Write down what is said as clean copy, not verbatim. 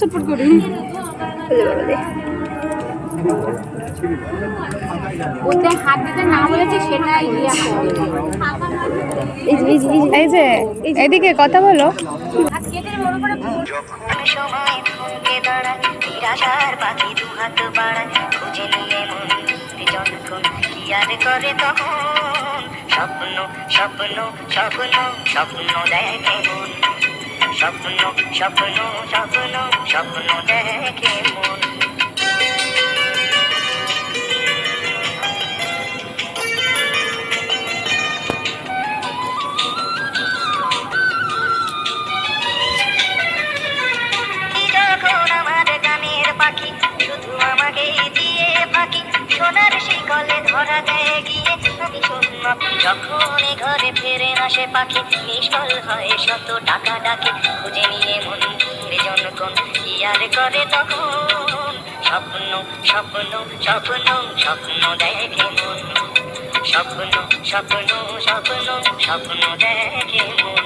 চটপট করি। ওতে হাত দিতে না বলেছে সেটাই ইয়া করে। এই যে এদিকে কথা বলো। হাত কেটে বড় করে সময় থমকে দাঁড়ায় নিরাশার পাখি দু হাত বাড়ায় খুঁজে নিয়ে মন যখন কি আর করে তখন স্বপ্ন স্বপ্ন স্বপ্ন স্বপ্ন দেখে মন স্বপ্ন স্বপ্ন স্বপ্ন স্বপ্ন দেখে মন পাখি শুধু আমাকে দিয়ে পাখি সোনার শিকলে ধরা দেয় গিয়ে আমি শূন্য যখন ঘরে ফেরে না সে পাখি নিষ্ফল হয় শত টাকা ডাকে খুঁজে নিয়ে মন যখন কি আর করে তখন স্বপ্ন স্বপ্ন স্বপ্ন স্বপ্ন দেখে মন স্বপ্ন স্বপ্ন স্বপ্ন স্বপ্ন দেখে মন